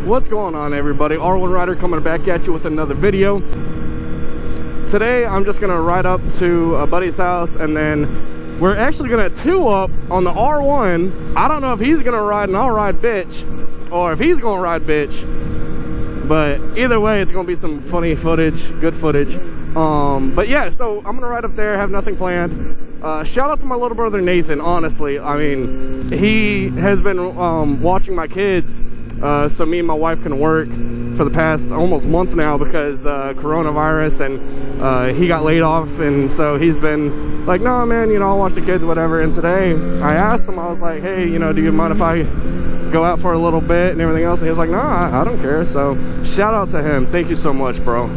What's going on, everybody? R1 Rider coming back at you with another video. Today I'm just gonna ride up to a buddy's house, and then we're actually gonna two-up on the R1. I don't know if he's gonna ride and I'll ride bitch, or if he's gonna ride bitch, but either way it's gonna be some funny footage, good footage. But yeah, so I'm gonna ride up there, have nothing planned. Shout out to my little brother Nathan. Honestly, I mean, he has been watching my kids so me and my wife can work for the past almost month now because coronavirus, and he got laid off, and so he's been like, no man, you know, I'll watch the kids, whatever. And today I asked him, I was like, hey, you know, do you mind if I go out for a little bit and everything else? And he was like, no, I don't care. So shout out to him. Thank you so much, bro.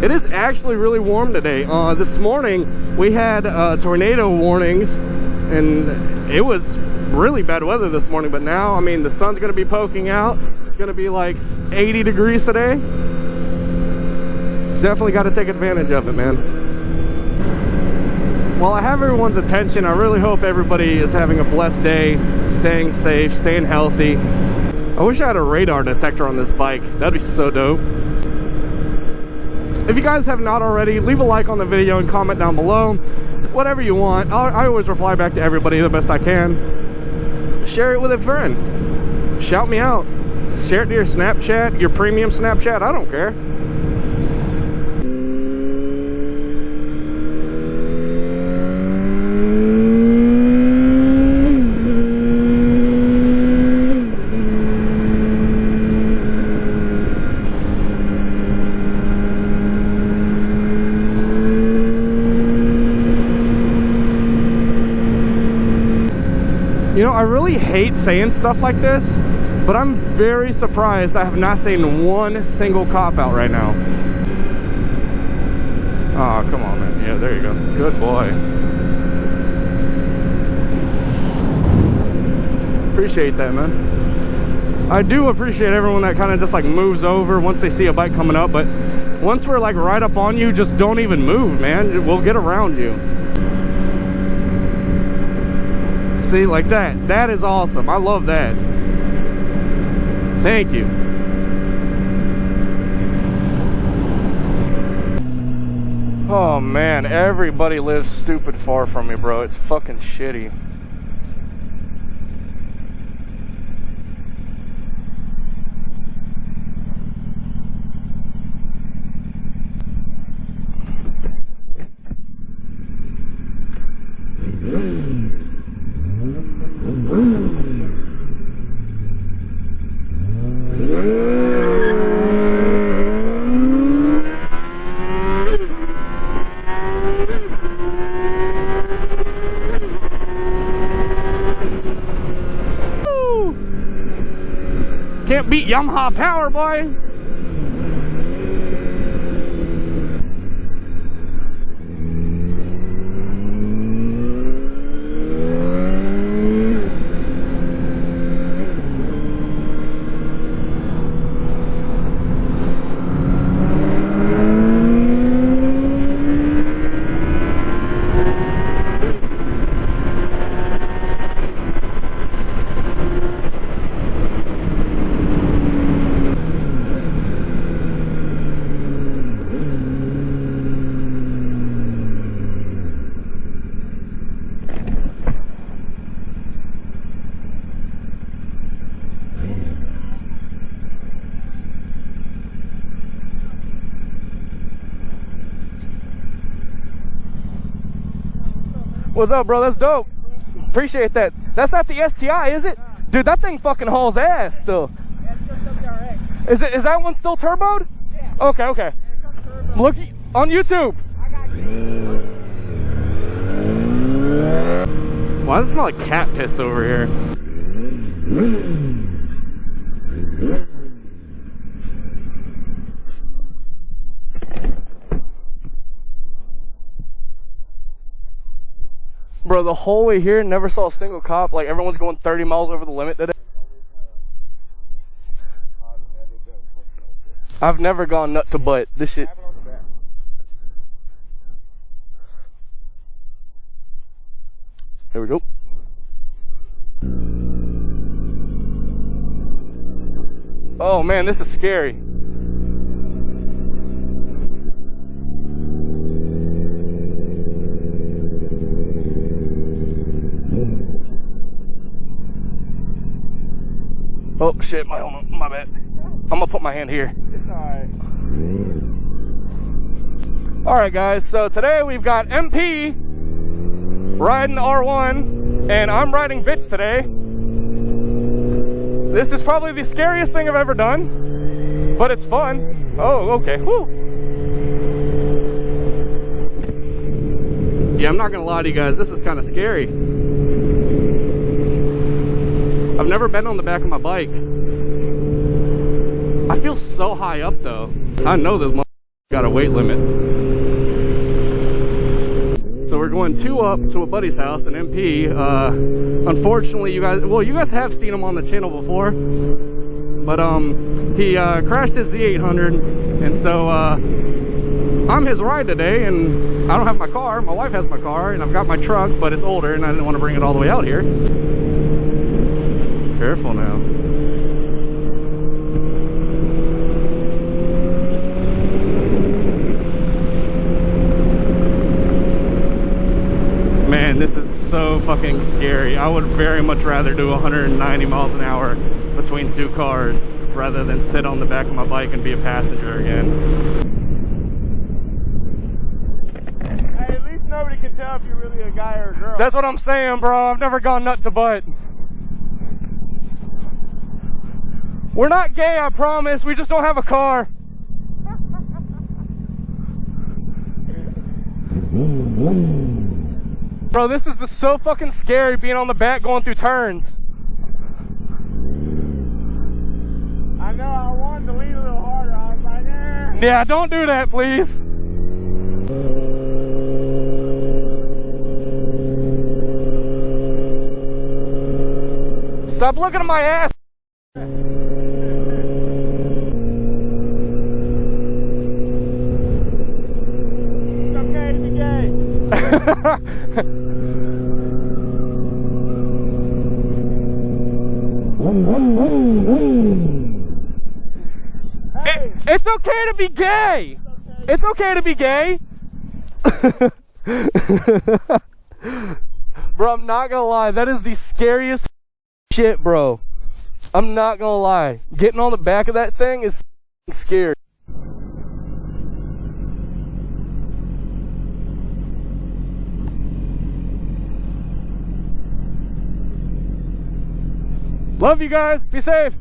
It is actually really warm today. This morning we had tornado warnings, and it was really bad weather this morning, but now, I mean, the sun's going to be poking out. It's going to be like 80 degrees today. Definitely got to take advantage of it, man. While I have everyone's attention, I really hope everybody is having a blessed day, staying safe, staying healthy. I wish I had a radar detector on this bike. That'd be so dope. If you guys have not already, leave a like on the video and comment down below. Whatever you want. I always reply back to everybody the best I can. Share it with a friend. Shout me out. Share it to your Snapchat, your premium Snapchat. I don't care. You know, I really hate saying stuff like this, but I'm very surprised I have not seen one single cop out right now. Oh, come on, man. Yeah, there you go. Good boy. Appreciate that, man. I do appreciate everyone that kind of just like moves over once they see a bike coming up, but once we're like right up on you, just don't even move, man. We'll get around you. See, like that. That is awesome. I love that. Thank you. Oh man, everybody lives stupid far from me, bro. It's fucking shitty. Can't beat Yamaha power, boy. What's up, bro? That's dope. Appreciate that. That's not the STI, is it? Dude, that thing fucking hauls ass still. Yeah, it's just WRX. Is that one still turboed? Yeah. Okay, okay. Yeah, look on YouTube. I got you. Why does it smell like cat piss over here? Bro, the whole way here, never saw a single cop. Like, everyone's going 30 miles over the limit today. I've never gone nut to butt. This shit. There we go. Oh man, this is scary. Oh shit, my bad. I'm gonna put my hand here. It's alright. Alright guys, so today we've got MP riding the R1 and I'm riding bitch today. This is probably the scariest thing I've ever done, but it's fun. Oh, okay. Woo. Yeah, I'm not gonna lie to you guys, this is kind of scary. I've never been on the back of my bike. I feel so high up though. I know this motherfucker got a weight limit. So we're going 2 up to a buddy's house in MP. Unfortunately, you guys have seen him on the channel before. But he crashed his Z800, and so I'm his ride today, and I don't have my car. My wife has my car, and I've got my truck, but it's older, and I didn't want to bring it all the way out here. Careful now. Man, this is so fucking scary. I would very much rather do 190 miles an hour between 2 cars rather than sit on the back of my bike and be a passenger again. Hey, at least nobody can tell if you're really a guy or a girl. That's what I'm saying, bro. I've never gone nut to butt. We're not gay, I promise. We just don't have a car. Bro, this is just so fucking scary being on the back going through turns. I know, I wanted to lean a little harder. I was like, eh. Yeah, don't do that, please. Stop looking at my ass. It's okay to be gay. Hey. It's okay to be gay. It's okay to be gay. Bro, I'm not gonna lie. That is the scariest shit, bro. I'm not gonna lie. Getting on the back of that thing is scary. Love you guys. Be safe.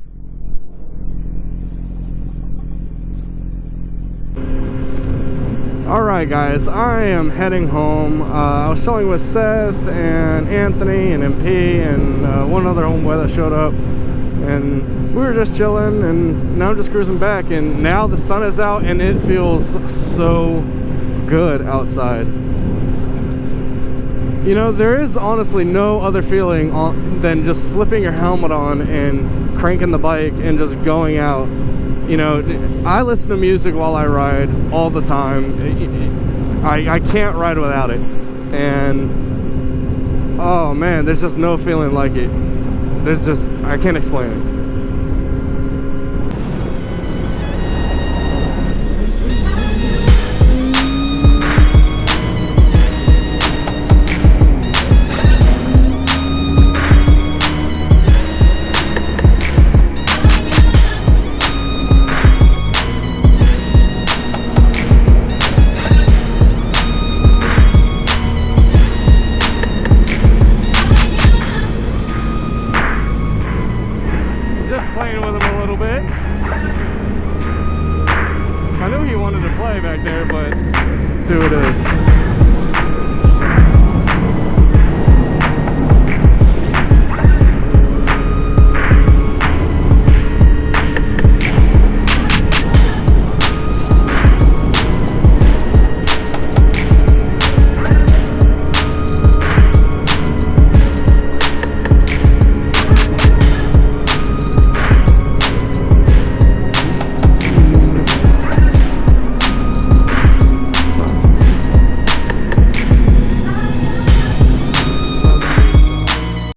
Alright guys, I am heading home. I was chilling with Seth and Anthony and MP and one other homeboy that showed up, and we were just chilling, and now I'm just cruising back, and now the sun is out and it feels so good outside. You know, there is honestly no other feeling than just slipping your helmet on and cranking the bike and just going out. You know, I listen to music while I ride all the time. I can't ride without it. And, oh man, there's just no feeling like it. There's just, I can't explain it.